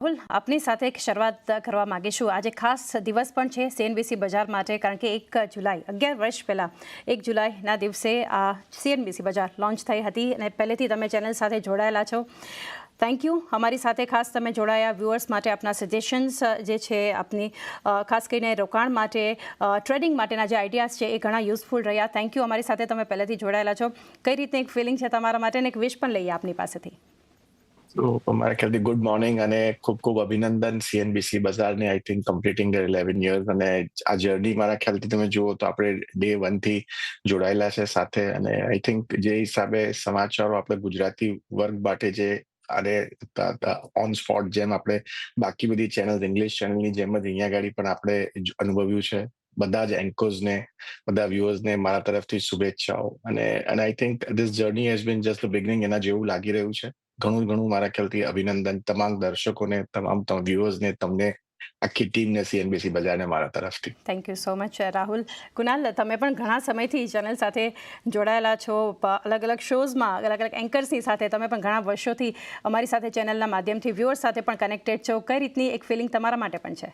રાહુલ, આપની સાથે એક શરૂઆત કરવા માંગીશું. આજે ખાસ દિવસ પણ છે સીએનબીસી બજાર માટે, કારણ કે 1 જુલાઈ 11 વર્ષ પહેલાં 1 જુલાઈના દિવસે આ સીએનબીસી બજાર લોન્ચ થઈ હતી અને પહેલેથી તમે ચેનલ સાથે જોડાયેલા છો. Thank you. અમારી સાથે ખાસ તમે જોડાયા. વ્યુઅર્સ માટે આપના સજેશન્સ જે છે, આપની ખાસ કરીને રોકાણ માટે, ટ્રેડિંગ માટેના જે આઈડિયાઝ છે એ ઘણા યુઝફુલ રહ્યા. Thank you. અમારી સાથે તમે પહેલેથી જોડાયેલા છો. કઈ રીતની એક ફિલિંગ છે તમારા માટે અને એક વિશ પણ લઈએ આપની પાસેથી? તો મારા ખ્યાલથી ગુડ મોર્નિંગ અને ખૂબ ખૂબ અભિનંદન સીએનબીસી બજારને. આઈ થિંક કમ્પ્લીટિંગ 11 યર્સ, અને આ જર્ની મારા ખ્યાલથી તમે જુઓ તો આપણે ડે 1 થી જોડાયેલા છે સાથે. અને આઈ થિંક જે હિસાબે સમાચારો આપણે ગુજરાતી વર્ગ માટે જે અને ઓન સ્પોટ જેમ આપણે બાકી બધી ચેનલ ઇંગ્લિશ ચેનલની જેમ જ અહીંયા ગાડી પણ આપણે અનુભવ્યું છે. બધા જ એન્કર્સને, બધા વ્યુઅર્સને મારા તરફથી શુભેચ્છાઓ. અને I think this journey has been just the beginning એના જેવું લાગી રહ્યું છે. ઘણું મારા ખ્યાલથી અભિનંદન તમામ દર્શકોને, તમામ વ્યુઅર્સને, તમને, આખી ટીમને, સીએનબીસી બજારને મારા તરફથી. Thank you so much Rahul. Kunal, તમે પણ ઘણા સમયથી ચેનલ સાથે જોડાયેલા છો, અલગ અલગ શોઝમાં અલગ અલગ એન્કર્સની સાથે તમે પણ ઘણા વર્ષોથી અમારી સાથે ચેનલના માધ્યમથી વ્યુઅર્સ સાથે પણ કનેક્ટેડ છો. કઈ રીતની એક ફિલિંગ તમારા માટે પણ છે?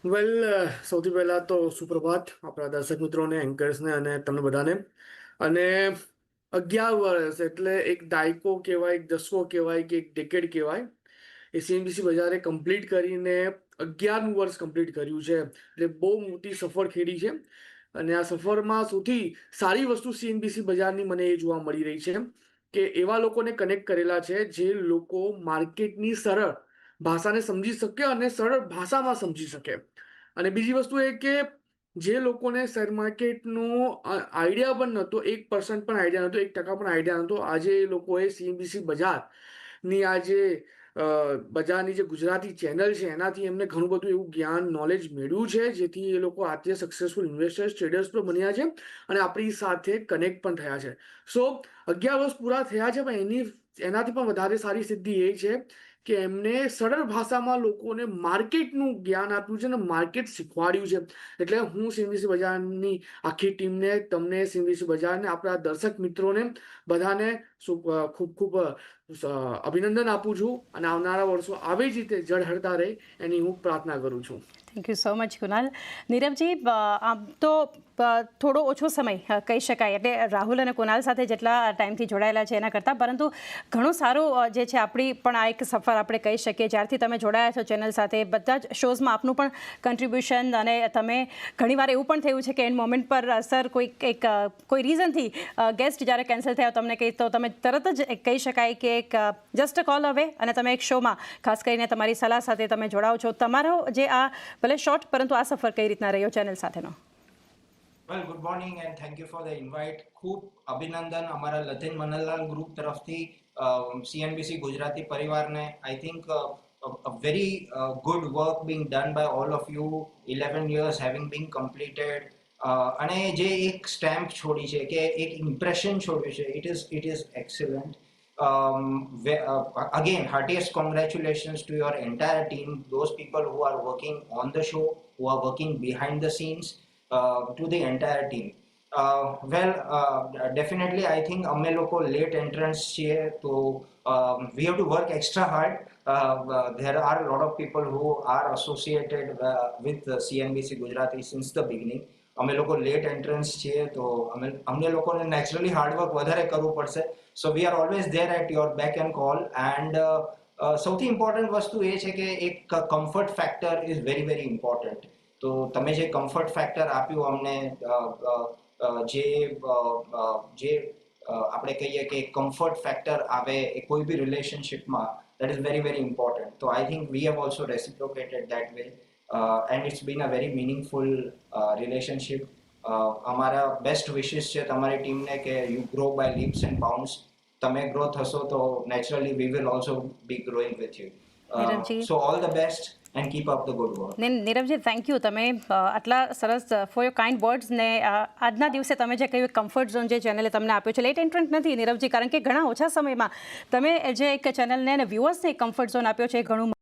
વેલ, સૌથી પહેલાં તો સુપ્રભાત આપણા દર્શક મિત્રોને, એન્કર્સને અને તમને બધાને. અને 11 વર્ષ એટલે એક દાયકો કહેવાય, એક દસકો કહેવાય કે એક ડેકેડ કહેવાય. એ સીએનબીસી બજારે કમ્પ્લીટ કરીને 11મું વર્ષ કમ્પ્લીટ કર્યું છે. એટલે બહુ મોટી સફર ખેડી છે. અને આ સફરમાં સૌથી સારી વસ્તુ સીએનબીસી બજારની મને એ જોવા મળી રહી છે કે એવા લોકોને કનેક્ટ કરેલા છે જે લોકો માર્કેટની સરળ ભાષાને સમજી શકે અને સરળ ભાષામાં સમજી શકે. અને બીજી વસ્તુ એ કે જે લોકોને શેર માર્કેટનો આઈડિયા પણ નહોતો, 1% પણ આઈડિયા નહોતો, 1% પણ આઈડિયા નહોતો, આજે એ લોકોએ સીએનબીસી બજારની બજારની જે ગુજરાતી ચેનલ છે એનાથી એમને ઘણું બધું એવું જ્ઞાન, નોલેજ મેળવ્યું છે, જેથી એ લોકો આજે સક્સેસફુલ ઇન્વેસ્ટર્સ, ટ્રેડર્સ પણ બન્યા છે અને આપણી સાથે કનેક્ટ પણ થયા છે. સો 11 વર્ષ પૂરા થયા છે, પણ એનાથી પણ વધારે સારી સિદ્ધિ એ છે કે એમને સરળ ભાષામાં લોકોને માર્કેટનું જ્ઞાન આપ્યું છે અને માર્કેટ શીખવાડ્યું છે. એટલે હું સીએનબીસી બજારની આખી ટીમને, તમને, સીએનબીસી બજારને, આપણા દર્શક મિત્રોને બધાને ખૂબ ખૂબ અભિનંદન આપું છું. અને આવનારા વર્ષો આવી જ રીતે ઝળહળતા રહે એની હું પ્રાર્થના કરું છું. Thank you so much Kunal. Niravji, આમ તો થોડો ઓછો સમય કહી શકાય, એટલે રાહુલ અને કુનાલ સાથે જેટલા ટાઈમથી જોડાયેલા છે એના કરતાં, પરંતુ ઘણું સારું જે છે આપણી પણ આ એક સફર આપણે કહી શકીએ. જ્યારથી તમે જોડાયા છો ચેનલ સાથે, બધા જ શોઝમાં આપનું પણ કન્ટ્રીબ્યુશન, અને તમે ઘણીવાર એવું પણ થયું છે કે એન્ડ મોમેન્ટ પર સર કોઈ રીઝનથી ગેસ્ટ જ્યારે કેન્સલ થયા તમને કહી, તો તમે તરત જ કહી શકાય કે એક જસ્ટ કોલ અવે અને તમે એક શોમાં ખાસ કરીને તમારી સલાહ સાથે તમે જોડાઓ છો. તમારો જે આ ભલે શોર્ટ પરંતુ આ સફર કઈ રીતના રહ્યો ચેનલ સાથેનો? Well, good morning and thank you for the invite. ખૂબ અભિનંદન અમારા લતિન મનલાલ ગ્રુપ તરફથી સીએનબીસી ગુજરાતી પરિવારને. I think a very good work being done by all of you, 11 years having been completed. અને જે એક સ્ટેમ્પ છોડી છે, કે એક ઇમ્પ્રેશન છોડ્યું છે, it is excellent. Again, heartiest congratulations to your entire team, those people who are working on the show, who are working behind the scenes, to the entire team. Definitely I think અમે લોકો late entrants છીએ, તો we have to work extra hard. There are a lot of people who are associated with CNBC Gujarati since the beginning. અમે લોકો late entrance છીએ, તો અમને લોકોને નેચરલી હાર્ડવર્ક વધારે કરવું પડશે. So we are always there at your back and call. And સૌથી ઇમ્પોર્ટન્ટ વસ્તુ એ છે કે એક comfort factor is very very important. તો તમે જે કમ્ફર્ટ ફેક્ટર આપ્યું અમને, જે આપણે કહીએ કે કમ્ફર્ટ ફેક્ટર આવે એ કોઈ બી રિલેશનશિપમાં, that is very very important. તો I think we have also reciprocated that way. And it's been a very meaningful relationship. અમારા બેસ્ટ વિશિસ છે તમારી ટીમને કે you grow by leaps and bounds. તમે ગ્રો થશો તો naturally we will also be growing with you. So all the best and keep up the good work. Niravji, thank you. તમે આટલા સરસ ફોર યોર કાઇન્ડ વર્ડ્સ, ને આજના દિવસે તમે જે કહ્યું કમ્ફર્ટ ઝોન જે ચેનલે તમને આપ્યો છે, લેટ એન્ટ્રન્ટ નથી નીરવજી, કારણ કે ઘણા ઓછા સમયમાં તમે જે એક ચેનલને અને વ્યુઅર્સને એક કમ્ફર્ટ ઝોન આપ્યો છે, ઘણું